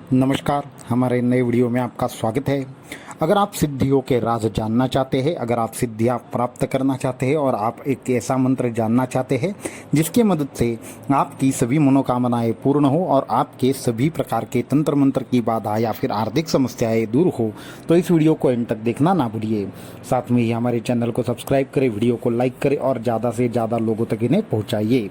नमस्कार, हमारे नए वीडियो में आपका स्वागत है। अगर आप सिद्धियों के राज जानना चाहते हैं, अगर आप सिद्धियां प्राप्त करना चाहते हैं और आप एक ऐसा मंत्र जानना चाहते हैं जिसके मदद से आपकी सभी मनोकामनाएं पूर्ण हो और आपके सभी प्रकार के तंत्र मंत्र की बाधा या फिर आर्थिक समस्याएं दूर हो, तो इस वीडियो को एंड तक देखना ना भूलिए। साथ में ही हमारे चैनल को सब्सक्राइब करें, वीडियो को लाइक करें और ज़्यादा से ज़्यादा लोगों तक इन्हें पहुँचाइए।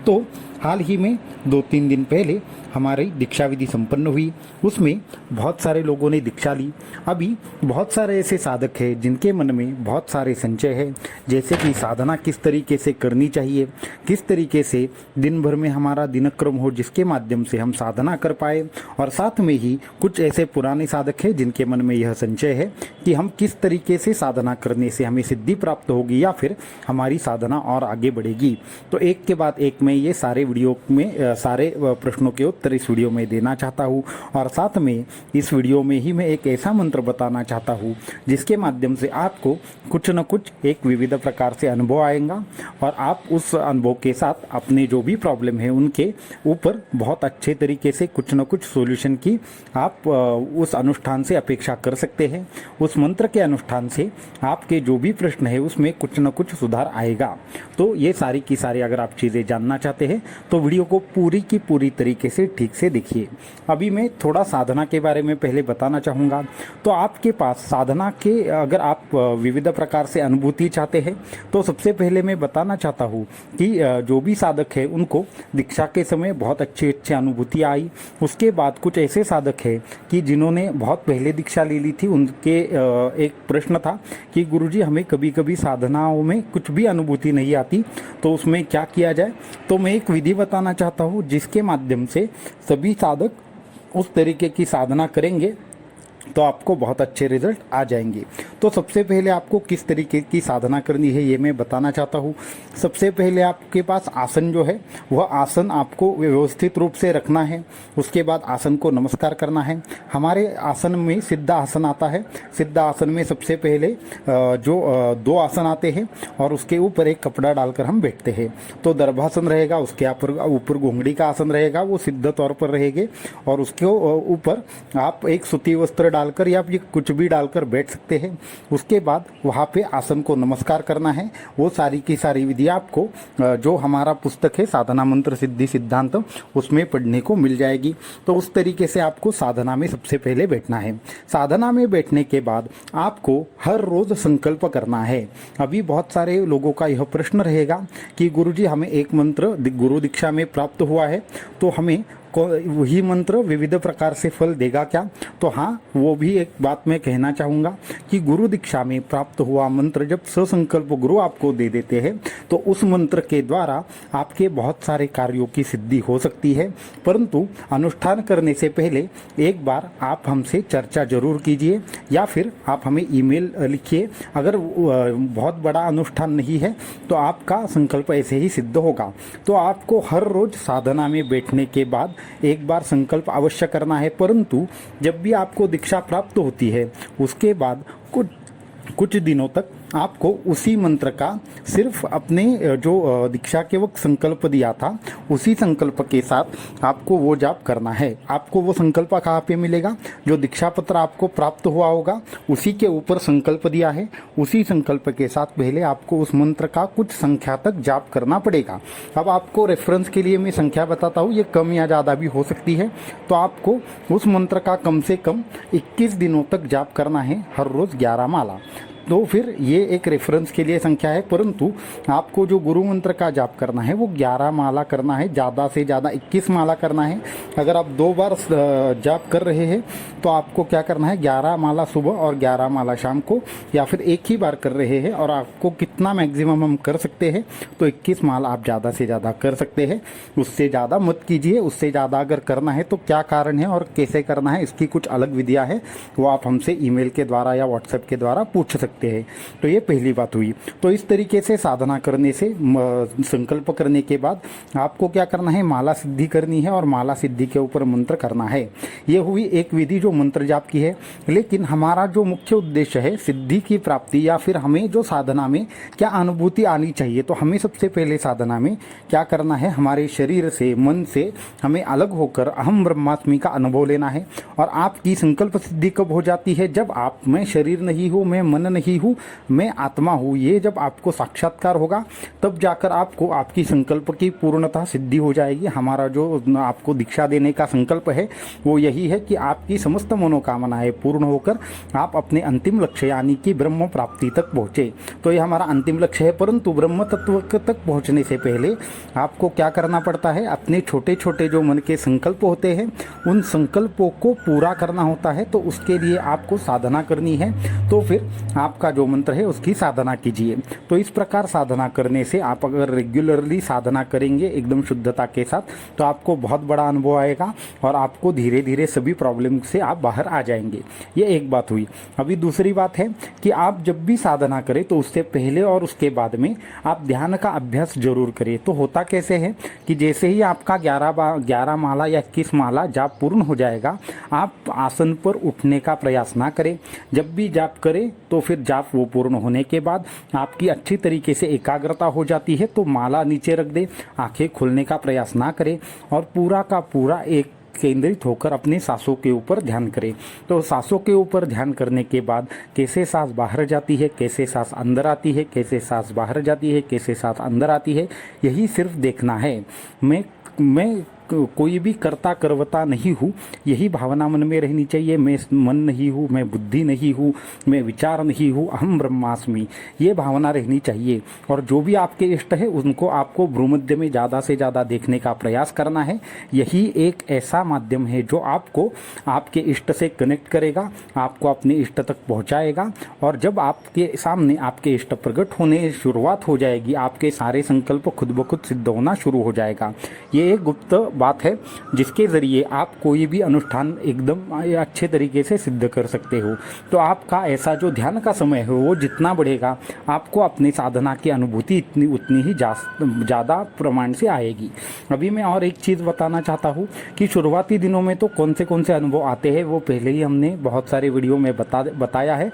तो हाल ही में 2-3 दिन पहले हमारी दीक्षा विधि संपन्न हुई, उसमें बहुत सारे लोगों ने दीक्षा ली। अभी बहुत सारे ऐसे साधक हैं जिनके मन में बहुत सारे संशय है, जैसे कि साधना किस तरीके से करनी चाहिए, किस तरीके से दिन भर में हमारा दिनक्रम हो जिसके माध्यम से हम साधना कर पाए। और साथ में ही कुछ ऐसे पुराने साधक हैं जिनके मन में यह संशय है कि हम किस तरीके से साधना करने से हमें सिद्धि प्राप्त होगी या फिर हमारी साधना और आगे बढ़ेगी। तो एक के बाद एक मैं ये सारे वीडियो में सारे प्रश्नों के उत्तर इस वीडियो में देना चाहता हूँ। और साथ में इस वीडियो में ही मैं एक ऐसा मंत्र बताना चाहता हूँ जिसके माध्यम से आपको कुछ न कुछ एक विविध प्रकार से अनुभव आएगा और आप उस अनुभव के साथ अपने जो भी प्रॉब्लम है उनके ऊपर बहुत अच्छे तरीके से कुछ न कुछ सॉल्यूशन की आप उस अनुष्ठान से अपेक्षा कर सकते हैं। उस मंत्र के अनुष्ठान से आपके जो भी प्रश्न है उसमें कुछ न कुछ सुधार आएगा। तो ये सारी की सारी अगर आप चीज़ें जानना चाहते हैं तो वीडियो को पूरी की पूरी तरीके से ठीक से देखिए। अभी मैं थोड़ा साधना के बारे में पहले बताना चाहूँगा। तो आपके पास साधना के अगर आप विविध प्रकार से अनुभूति चाहते हैं तो सबसे पहले मैं बताना चाहता हूँ कि जो भी साधक है उनको दीक्षा के समय बहुत अच्छी अनुभूति आई। उसके बाद कुछ ऐसे साधक हैं कि जिन्होंने बहुत पहले दीक्षा ले ली थी, उनके एक प्रश्न था कि गुरुजी हमें कभी कभी साधनाओं में कुछ भी अनुभूति नहीं आती, तो उसमें क्या किया जाए। तो मैं एक विधि बताना चाहता हूँ जिसके माध्यम से सभी साधक उस तरीके की साधना करेंगे तो आपको बहुत अच्छे रिजल्ट आ जाएंगे। तो सबसे पहले आपको किस तरीके की साधना करनी है ये मैं बताना चाहता हूँ। सबसे पहले आपके पास आसन जो है वह आसन आपको व्यवस्थित रूप से रखना है। उसके बाद आसन को नमस्कार करना है। हमारे आसन में सिद्ध आसन आता है। सिद्ध आसन में सबसे पहले जो 2 आसन आते हैं और उसके ऊपर एक कपड़ा डालकर हम बैठते हैं। तो दर्भासन रहेगा, उसके ऊपर घुंगड़ी का आसन रहेगा, वो सिद्ध तौर पर रहेंगे और उसके ऊपर आप एक सूती वस्त्र डालकर या फिर कुछ भी डालकर बैठ सकते हैं। उसके बाद वहाँ पे आसन को नमस्कार करना है। वो सारी की सारी विधि आपको जो हमारा पुस्तक है साधना मंत्र सिद्धि सिद्धांत उसमें पढ़ने को मिल जाएगी। तो उस तरीके से आपको साधना में सबसे पहले बैठना है। साधना में बैठने के बाद आपको हर रोज संकल्प करना है। अभी बहुत सारे लोगों का यह प्रश्न रहेगा कि गुरुजी हमें एक मंत्र गुरु दीक्षा में प्राप्त हुआ है तो हमें वही मंत्र विविध प्रकार से फल देगा क्या। तो हाँ, वो भी एक बात मैं कहना चाहूँगा कि गुरु दीक्षा में प्राप्त हुआ मंत्र जब ससंकल्प गुरु आपको दे देते हैं तो उस मंत्र के द्वारा आपके बहुत सारे कार्यों की सिद्धि हो सकती है। परंतु अनुष्ठान करने से पहले एक बार आप हमसे चर्चा जरूर कीजिए या फिर आप हमें ईमेल लिखिए। अगर बहुत बड़ा अनुष्ठान नहीं है तो आपका संकल्प ऐसे ही सिद्ध होगा। तो आपको हर रोज साधना में बैठने के बाद एक बार संकल्प अवश्य करना है। परंतु जब भी आपको दीक्षा प्राप्त होती है उसके बाद कुछ दिनों तक आपको उसी मंत्र का सिर्फ अपने जो दीक्षा के वक्त संकल्प दिया था उसी संकल्प के साथ आपको वो जाप करना है। आपको वो संकल्प कहाँ पे मिलेगा, जो दीक्षा पत्र आपको प्राप्त हुआ होगा उसी के ऊपर संकल्प दिया है, उसी संकल्प के साथ पहले आपको उस मंत्र का कुछ संख्या तक जाप करना पड़ेगा। अब आपको रेफरेंस के लिए मैं संख्या बताता हूँ, ये कम या ज़्यादा भी हो सकती है। तो आपको उस मंत्र का कम से कम 21 दिनों तक जाप करना है, हर रोज़ 11 माला। तो फिर ये एक रेफरेंस के लिए संख्या है, परंतु आपको जो गुरु मंत्र का जाप करना है वो 11 माला करना है, ज़्यादा से ज़्यादा 21 माला करना है। अगर आप 2 बार जाप कर रहे हैं तो आपको क्या करना है, 11 माला सुबह और 11 माला शाम को, या फिर एक ही बार कर रहे हैं और आपको कितना मैक्सिमम हम कर सकते हैं तो 21 माला आप ज़्यादा से ज़्यादा कर सकते हैं। उससे ज़्यादा मत कीजिए। उससे ज़्यादा अगर करना है तो क्या कारण है और कैसे करना है इसकी कुछ अलग विधियाँ हैं, वो आप हमसे ईमेल के द्वारा या व्हाट्सएप के द्वारा पूछ सकते हैं। सकते हैं। तो ये पहली बात हुई। तो इस तरीके से साधना करने से संकल्प करने के बाद आपको क्या करना है, माला सिद्धि करनी है और माला सिद्धि के ऊपर मंत्र करना है। ये हुई एक विधि जो मंत्र जाप की है। लेकिन हमारा जो मुख्य उद्देश्य है सिद्धि की प्राप्ति, या फिर हमें जो साधना में क्या अनुभूति आनी चाहिए, तो हमें सबसे पहले साधना में क्या करना है, हमारे शरीर से, मन से हमें अलग होकर अहम ब्रह्मास्मि का अनुभव लेना है। और आपकी संकल्प सिद्धि कब हो जाती है, जब आप मैं शरीर नहीं हूँ, मैं मन नहीं हूँ, मैं आत्मा हूँ, ये जब आपको साक्षात्कार होगा तब जाकर आपको आपकी संकल्प की पूर्णतः सिद्धि हो जाएगी। हमारा जो आपको दीक्षा देने का संकल्प है वो यही है कि आपकी समस्त मनोकामनाएं पूर्ण होकर आप अपने अंतिम लक्ष्य यानी कि ब्रह्म प्राप्ति तक पहुँचे। तो ये हमारा अंतिम लक्ष्य है। परंतु ब्रह्म तत्व तक पहुँचने से पहले आपको क्या करना पड़ता है, अपने छोटे छोटे जो मन के संकल्प होते हैं उन संकल्पों को पूरा करना होता है। तो उसके लिए आपको साधना करनी है। तो फिर आपका जो मंत्र है उसकी साधना कीजिए। तो इस प्रकार साधना करने से आप अगर रेगुलरली साधना करेंगे एकदम शुद्धता के साथ, तो आपको बहुत बड़ा अनुभव आएगा और आपको धीरे धीरे सभी प्रॉब्लम से आप बाहर आ जाएंगे। ये एक बात हुई। अभी दूसरी बात है कि आप जब भी साधना करें तो उससे पहले और उसके बाद में आप ध्यान का अभ्यास जरूर करें। तो होता कैसे है कि जैसे ही आपका 11 माला या 21 माला जाप पूर्ण हो जाएगा, आप आसन पर उठने का प्रयास ना करें। जब भी जाप करें तो फिर जाप वो पूर्ण होने के बाद आपकी अच्छी तरीके से एकाग्रता हो जाती है तो माला नीचे रख दे, आंखें खोलने का प्रयास ना करें और पूरा का पूरा एक केंद्रित होकर अपने सांसों के ऊपर ध्यान करें। तो सांसों के ऊपर ध्यान करने के बाद कैसे सांस बाहर जाती है, कैसे सांस अंदर आती है, कैसे सांस बाहर जाती है, कैसे सांस अंदर आती है, यही सिर्फ देखना है। मैं कोई भी कर्ता करवता नहीं हूँ, यही भावना मन में रहनी चाहिए। मैं मन नहीं हूँ, मैं बुद्धि नहीं हूँ, मैं विचार नहीं हूँ, अहम ब्रह्मास्मि, ये भावना रहनी चाहिए। और जो भी आपके इष्ट है उनको आपको भ्रूमध्य में ज़्यादा से ज़्यादा देखने का प्रयास करना है। यही एक ऐसा माध्यम है जो आपको आपके इष्ट से कनेक्ट करेगा, आपको अपने इष्ट तक पहुँचाएगा। और जब आपके सामने आपके इष्ट प्रकट होने शुरुआत हो जाएगी, आपके सारे संकल्प खुद ब खुद सिद्ध होना शुरू हो जाएगा। ये एक गुप्त बात है जिसके ज़रिए आप कोई भी अनुष्ठान एकदम अच्छे तरीके से सिद्ध कर सकते हो। तो आपका ऐसा जो ध्यान का समय है वो जितना बढ़ेगा, आपको अपनी साधना की अनुभूति उतनी ही ज़्यादा प्रमाण से आएगी। अभी मैं और एक चीज़ बताना चाहता हूँ कि शुरुआती दिनों में तो कौन से अनुभव आते हैं वो पहले ही हमने बहुत सारे वीडियो में बताया है।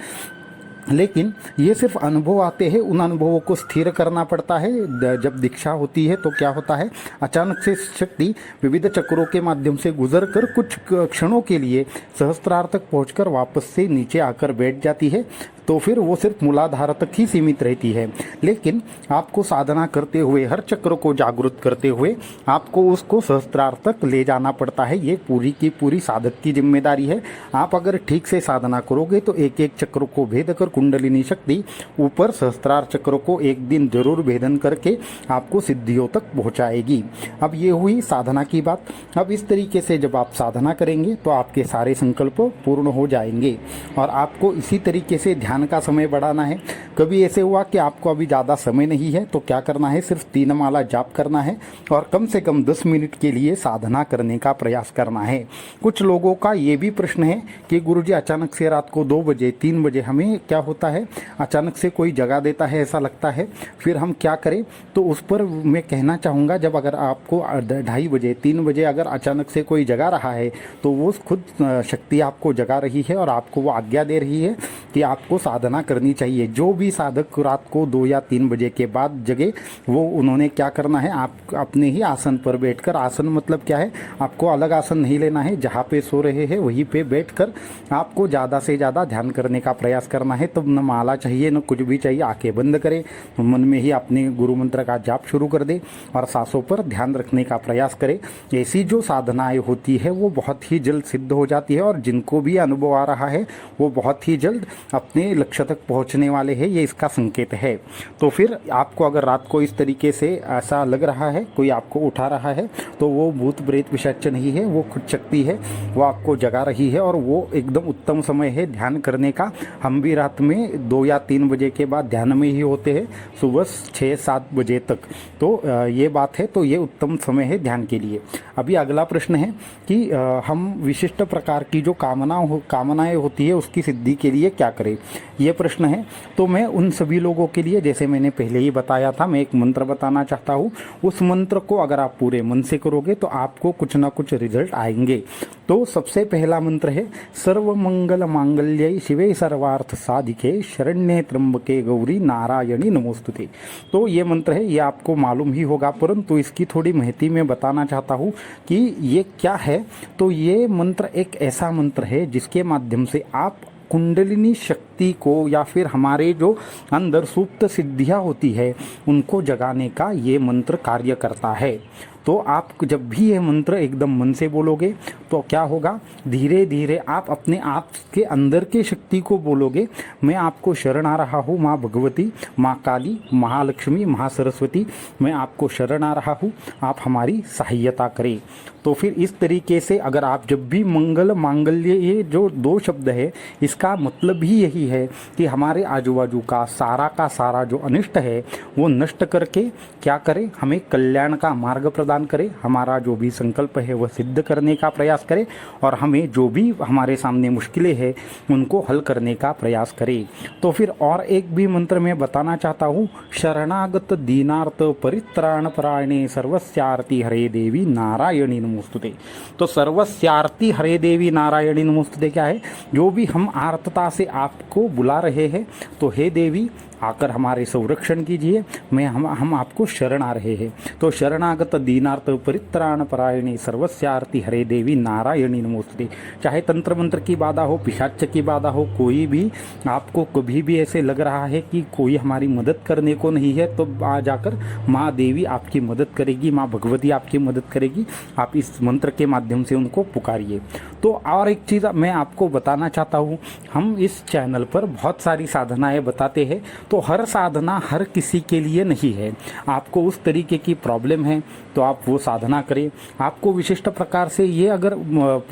लेकिन ये सिर्फ अनुभव आते हैं, उन अनुभवों को स्थिर करना पड़ता है। जब दीक्षा होती है तो क्या होता है, अचानक से शक्ति विविध चक्रों के माध्यम से गुजरकर कुछ क्षणों के लिए सहस्त्रार तक पहुंचकर वापस से नीचे आकर बैठ जाती है। तो फिर वो सिर्फ मूलाधार तक ही सीमित रहती है। लेकिन आपको साधना करते हुए, हर चक्र को जागृत करते हुए आपको उसको सहस्त्रार तक ले जाना पड़ता है। ये पूरी की पूरी साधक की जिम्मेदारी है। आप अगर ठीक से साधना करोगे तो एक एक चक्र को भेद कर कुंडलिनी शक्ति ऊपर सहस्त्रार चक्र को एक दिन जरूर भेदन करके आपको सिद्धियों तक पहुंचाएगी। अब ये हुई साधना की बात। अब इस तरीके से जब आप साधना करेंगे तो आपके सारे संकल्प पूर्ण हो जाएंगे और आपको इसी तरीके से ध्यान का समय बढ़ाना है। कभी ऐसे हुआ कि आपको अभी ज़्यादा समय नहीं है तो क्या करना है, सिर्फ 3 माला जाप करना है और कम से कम 10 मिनट के लिए साधना करने का प्रयास करना है। कुछ लोगों का ये भी प्रश्न है कि गुरुजी अचानक से रात को 2 बजे 3 बजे हमें क्या होता है, अचानक से कोई जगा देता है ऐसा लगता है, फिर हम क्या करें। तो उस पर मैं कहना चाहूँगा, जब अगर आपको 2:30 बजे 3 बजे अगर अचानक से कोई जगा रहा है तो वो खुद शक्ति आपको जगा रही है और आपको वो आज्ञा दे रही है कि आपको साधना करनी चाहिए। जो भी साधक रात को 2 या 3 बजे के बाद जगे वो उन्होंने क्या करना है, आप अपने ही आसन पर बैठकर, आसन मतलब क्या है, आपको अलग आसन नहीं लेना है, जहाँ पे सो रहे हैं वहीं पे बैठकर आपको ज़्यादा से ज़्यादा ध्यान करने का प्रयास करना है। तब न माला चाहिए न कुछ भी चाहिए, आंखें बंद करें, मन में ही अपने गुरु मंत्र का जाप शुरू कर दे और सांसों पर ध्यान रखने का प्रयास करें। ऐसी जो साधनाएँ होती है वो बहुत ही जल्द सिद्ध हो जाती है और जिनको भी अनुभव आ रहा है वो बहुत ही जल्द अपने लक्ष्य तक पहुंचने वाले हैं। ये इसका संकेत है। तो फिर आपको अगर रात को इस तरीके से ऐसा लग रहा है, कोई आपको उठा रहा है, तो वो भूत प्रेत पिशाच नहीं है, वो खुद शक्ति है, वो आपको जगा रही है और वो एकदम उत्तम समय है ध्यान करने का। हम भी रात में 2 या 3 बजे के बाद ध्यान में ही होते हैं, सुबह 6-7 बजे तक। तो ये बात है, तो ये उत्तम समय है ध्यान के लिए। अभी अगला प्रश्न है कि हम विशिष्ट प्रकार की जो कामनाएं होती है उसकी सिद्धि के लिए क्या क्या करें, ये प्रश्न है। तो मैं उन सभी लोगों के लिए, जैसे मैंने पहले ही बताया था, मैं एक मंत्र बताना चाहता हूँ। उस मंत्र को अगर आप पूरे मन से करोगे तो आपको कुछ ना कुछ रिजल्ट आएंगे। तो सबसे पहला मंत्र है सर्व मंगल मांगल्ये शिवे सर्वार्थ साधिके शरण्ये त्र्यंबके गौरी नारायणी नमोस्तुते। तो ये मंत्र है, ये आपको मालूम ही होगा, परंतु इसकी थोड़ी महती मैं बताना चाहता हूँ कि ये क्या है। तो ये मंत्र एक ऐसा मंत्र है जिसके माध्यम से आप कुंडलिनी शक्ति को या फिर हमारे जो अंदर सुप्त सिद्धियां होती है उनको जगाने का ये मंत्र कार्य करता है। तो आप जब भी ये मंत्र एकदम मन से बोलोगे तो क्या होगा, धीरे धीरे आप अपने आप के अंदर के शक्ति को बोलोगे, मैं आपको शरण आ रहा हूँ माँ भगवती, माँ काली, महालक्ष्मी, महासरस्वती, मैं आपको शरण आ रहा हूँ, आप हमारी सहायता करें। तो फिर इस तरीके से अगर आप जब भी मंगल मांगल्य, ये जो दो शब्द है इसका मतलब ही यही है कि हमारे आजू बाजू का सारा जो अनिष्ट है वो नष्ट करके क्या करें, हमें कल्याण का मार्ग प्रदान करे, हमारा जो भी संकल्प है वह सिद्ध करने का प्रयास करे और हमें जो भी हमारे सामने मुश्किलें हैं उनको हल करने का प्रयास करे। तो फिर और एक भी मंत्र मैं बताना चाहता हूँ, शरणागत दीनार्थ परित्राण परायणे सर्वस्यार्ति हरे देवी नारायणी नमोस्तुते। तो सर्वस्यार्ति हरे देवी नारायणी नमोस्तुते क्या है, जो भी हम आर्तता से आपको बुला रहे हैं तो हे देवी आकर हमारे संरक्षण कीजिए, हम आपको शरण आ रहे हैं। तो शरणागत दीनार्थ परित्राण परायणी सर्वस्यार्ति हरे देवी नारायणी नमोस्तुते। चाहे तंत्र मंत्र की बाधा हो, पिशाच की बाधा हो, कोई भी आपको कभी भी ऐसे लग रहा है कि कोई हमारी मदद करने को नहीं है, तो आ जाकर माँ देवी आपकी मदद करेगी, माँ भगवती आपकी मदद करेगी। आप इस मंत्र के माध्यम से उनको पुकारिए। तो और एक चीज़ मैं आपको बताना चाहता हूँ, हम इस चैनल पर बहुत सारी साधनाएँ बताते हैं, तो हर साधना हर किसी के लिए नहीं है। आपको उस तरीके की प्रॉब्लम है तो आप वो साधना करें। आपको विशिष्ट प्रकार से ये अगर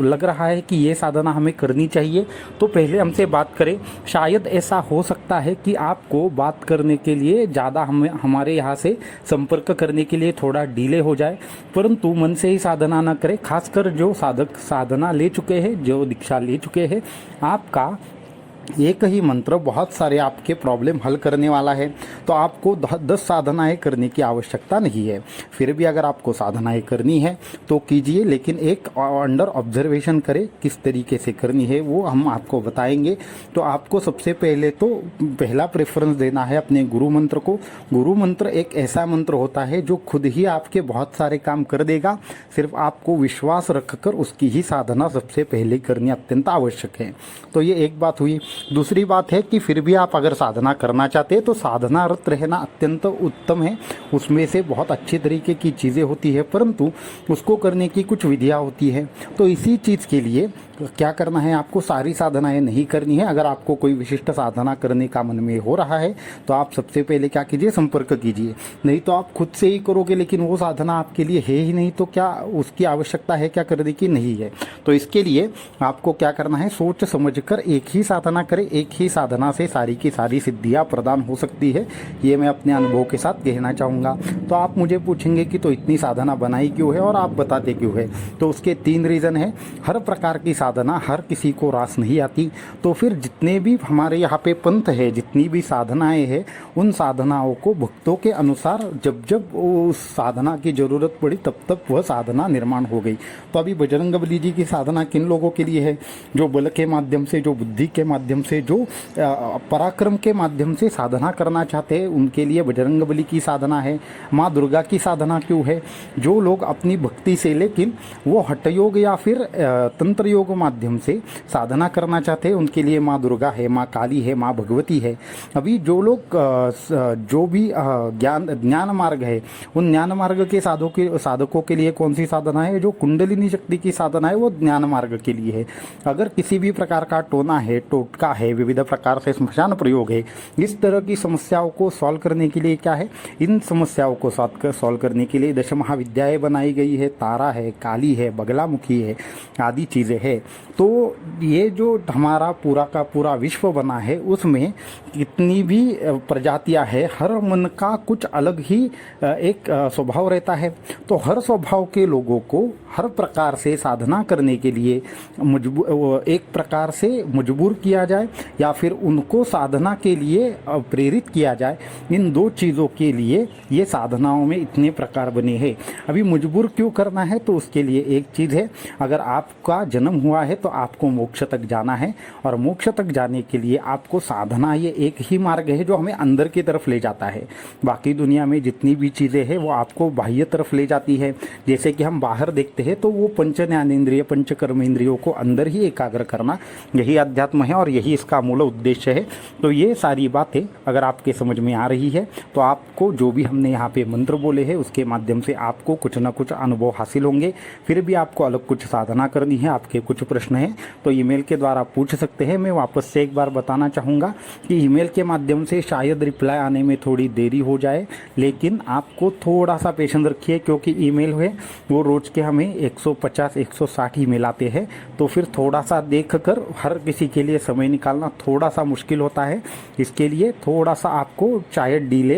लग रहा है कि ये साधना हमें करनी चाहिए तो पहले हमसे बात करें। शायद ऐसा हो सकता है कि आपको बात करने के लिए ज़्यादा हमारे यहाँ से संपर्क करने के लिए थोड़ा डिले हो जाए, परंतु मन से ही साधना न करें। खासकर जो साधक साधना ले चुके हैं, जो दीक्षा ले चुके हैं, आपका एक ही मंत्र बहुत सारे आपके प्रॉब्लम हल करने वाला है। तो आपको 10 साधनाएं करने की आवश्यकता नहीं है। फिर भी अगर आपको साधनाएं करनी है तो कीजिए, लेकिन एक अंडर ऑब्जर्वेशन करें किस तरीके से करनी है वो हम आपको बताएंगे। तो आपको सबसे पहले तो पहला प्रेफरेंस देना है अपने गुरु मंत्र को। गुरु मंत्र एक ऐसा मंत्र होता है जो खुद ही आपके बहुत सारे काम कर देगा, सिर्फ आपको विश्वास रखकर उसकी ही साधना सबसे पहले करनी अत्यंत आवश्यक है। तो ये एक बात हुई। दूसरी बात है कि फिर भी आप अगर साधना करना चाहते हैं तो साधनारत रहना अत्यंत उत्तम है। उसमें से बहुत अच्छी तरीके की चीज़ें होती है, परंतु उसको करने की कुछ विधियाँ होती है। तो इसी चीज़ के लिए क्या करना है, आपको सारी साधनाएं नहीं करनी है। अगर आपको कोई विशिष्ट साधना करने का मन में हो रहा है तो आप सबसे पहले क्या कीजिए, संपर्क कीजिए। नहीं तो आप खुद से ही करोगे लेकिन वो साधना आपके लिए है ही नहीं, तो क्या उसकी आवश्यकता है क्या करने की, नहीं है। तो इसके लिए आपको क्या करना है, सोच समझकर एक ही साधना करें। एक ही साधना से सारी की सारी सिद्धियाँ प्रदान हो सकती है, ये मैं अपने अनुभव के साथ कहना चाहूँगा। तो आप मुझे पूछेंगे कि तो इतनी साधना बनाई क्यों है और आप बताते क्यों है। तो उसके 3 रीज़न है। हर प्रकार की साधना हर किसी को रास नहीं आती। तो फिर जितने भी हमारे यहाँ पे पंथ है, जितनी भी साधनाएं हैं, उन साधनाओं को भक्तों के अनुसार जब जब उस साधना की ज़रूरत पड़ी तब तब वह साधना निर्माण हो गई। तो अभी बजरंगबली जी की साधना किन लोगों के लिए है, जो बल के माध्यम से, जो बुद्धि के माध्यम से, जो पराक्रम के माध्यम से साधना करना चाहते हैं, उनके लिए बजरंगबली की साधना है। माँ दुर्गा की साधना क्यों है, जो लोग अपनी भक्ति से, लेकिन वो हठयोग या फिर तंत्र योग माध्यम से साधना करना चाहते हैं, उनके लिए माँ दुर्गा है, माँ काली है, माँ भगवती है। अभी जो लोग जो भी ज्ञान मार्ग है, उन ज्ञान मार्ग के साधकों के लिए कौन सी साधना है, जो कुंडलिनी शक्ति की साधना है, वो ज्ञान मार्ग के लिए है। अगर किसी भी प्रकार का टोना है, टोटका है, विविध प्रकार से स्मशान प्रयोग है, इस तरह की समस्याओं को सॉल्व करने के लिए क्या है, इन समस्याओं को सॉल्व करने के लिए 10 महाविद्याएं बनाई गई है। तारा है, काली है, बगलामुखी है, आदि चीज़ें हैं। तो ये जो हमारा पूरा का पूरा विश्व बना है उसमें कितनी भी प्रजातियां है, हर मन का कुछ अलग ही एक स्वभाव रहता है। तो हर स्वभाव के लोगों को हर प्रकार से साधना करने के लिए एक प्रकार से मजबूर किया जाए या फिर उनको साधना के लिए प्रेरित किया जाए। इन दो चीज़ों के लिए ये साधनाओं में इतने प्रकार बने हैं। अभी मजबूर क्यों करना है, तो उसके लिए एक चीज़ है, अगर आपका जन्म हुआ है तो आपको मोक्ष तक जाना है, और मोक्ष तक जाने के लिए आपको साधना ये एक ही मार्ग है जो हमें अंदर की तरफ ले जाता है। बाकी दुनिया में जितनी भी चीज़ें हैं वो आपको बाह्य तरफ ले जाती है। जैसे कि हम बाहर देखते हैं तो वो पंच ज्ञानेंद्रिय पंच कर्मेंद्रियों को अंदर ही एकाग्र करना, यही अध्यात्म है और यही इसका मूल उद्देश्य है। तो ये सारी बातें अगर आपके समझ में आ रही है तो आपको जो भी हमने यहाँ पे मंत्र बोले हैं उसके माध्यम से आपको कुछ ना कुछ अनुभव हासिल होंगे। फिर भी आपको अलग कुछ साधना करनी है, आपके कुछ प्रश्न हैं तो ईमेल के द्वारा पूछ सकते हैं। मैं वापस से एक बार बताना चाहूँगा कि ईमेल के माध्यम से शायद रिप्लाई आने में थोड़ी देरी हो जाए, लेकिन आपको थोड़ा सा पेशेंस रखिए, क्योंकि ईमेल है वो रोज़ के हमें 150-160 ईमेल आते हैं। तो फिर थोड़ा सा देख कर हर किसी के लिए समय निकालना थोड़ा सा मुश्किल होता है। इसके लिए थोड़ा सा आपको शायद डिले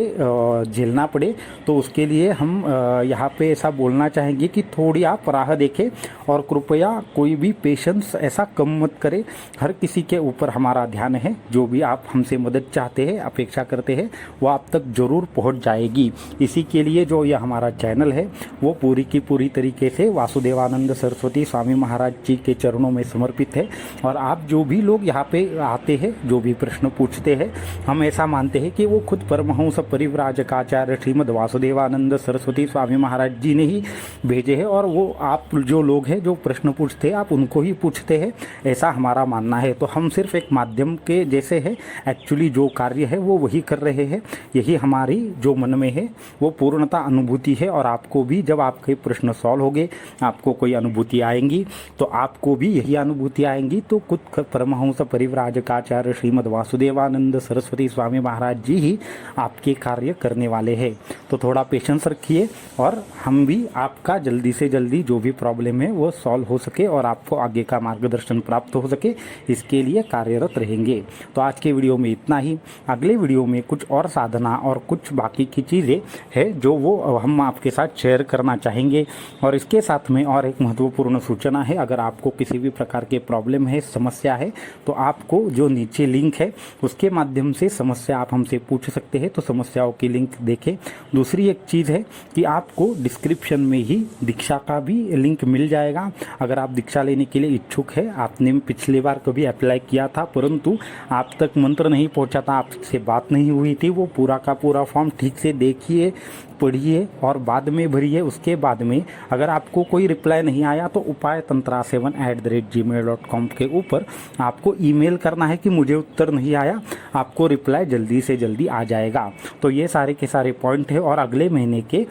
झेलना पड़े। तो उसके लिए हम यहाँ पे ऐसा बोलना चाहेंगे कि थोड़ी आप राह देखें और कृपया कोई भी पेशेंस ऐसा कम मत करें। हर किसी के ऊपर हमारा ध्यान है, जो भी आप हमसे मदद चाहते हैं, अपेक्षा करते हैं, वो आप तक ज़रूर पहुँच जाएगी। इसी के लिए जो यह हमारा चैनल है वो पूरी की पूरी तरीके से वासुदेवानंद सरस्वती स्वामी महाराज जी के चरणों में समर्पित है। और आप जो भी लोग यहाँ पे आते हैं, जो भी प्रश्न पूछते हैं, हम ऐसा मानते हैं कि वो खुद परमहंस परिव्राजकाचार्य श्रीमद् वासुदेवानंद सरस्वती स्वामी महाराज जी ने ही भेजे हैं। और वो आप जो लोग हैं जो प्रश्न पूछते हैं आप उनको ही पूछते हैं, ऐसा हमारा मानना है। तो हम सिर्फ एक माध्यम के जैसे है, एक्चुअली जो कार्य है वो वही कर रहे हैं। यही हमारी जो मन में है वो पूर्णता अनुभूति है। और आपको भी जब आपके प्रश्न सॉल्व होंगे, आपको कोई अनुभूति आएंगी तो आपको भी यही अनुभूति आएंगी। तो खुद परमहंस परिव्राजकाचार्य श्रीमद् वासुदेवानंद सरस्वती स्वामी महाराज जी ही आपके कार्य करने वाले हैं। तो थोड़ा पेशेंस रखिए और हम भी आपका जल्दी से जल्दी जो भी प्रॉब्लम है वो सॉल्व हो सके और आपको आगे का मार्गदर्शन प्राप्त हो सके, इसके लिए कार्यरत रहेंगे। तो आज के वीडियो में इतना ही। अगले वीडियो में कुछ और साधना और कुछ बाकी की चीज़ें हैं जो वो हम आपके साथ शेयर करना चाहेंगे। और इसके साथ में और एक महत्वपूर्ण सूचना है, अगर आपको किसी भी प्रकार के प्रॉब्लम है, समस्या है, तो आपको जो नीचे लिंक है उसके माध्यम से समस्या आप हमसे पूछ सकते हैं। तो समस्याओं की लिंक देखें। दूसरी एक चीज़ है कि आपको डिस्क्रिप्शन में ही दीक्षा का भी लिंक मिल जाएगा। अगर आप दीक्षा लेने के लिए इच्छुक है, आपने पिछली बार कभी अप्लाई किया था परंतु आप तक मंत्र नहीं पहुंचा था, आपसे बात नहीं हुई थी, वो पूरा का पूरा फॉर्म ठीक से देखिए, पढ़िए और बाद में भरिए। उसके बाद में अगर आपको कोई रिप्लाई नहीं आया तो upaytantra7@gmail.com के ऊपर आपको ईमेल करना है कि मुझे उत्तर नहीं आया, आपको रिप्लाई जल्दी से जल्दी आ जाएगा। तो ये सारे के सारे पॉइंट है। और अगले महीने के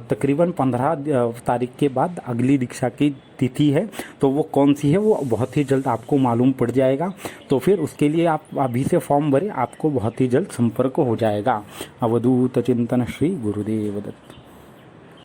तकरीबन 15 तारीख के बाद अगली दीक्षा की तिथि है, तो वो कौन सी है वो बहुत ही जल्द आपको मालूम पड़ जाएगा। तो फिर उसके लिए आप अभी से फॉर्म भरें, आपको बहुत ही जल्द संपर्क हो जाएगा। अवधूत चिंतन श्री गुरुदेव दत्त।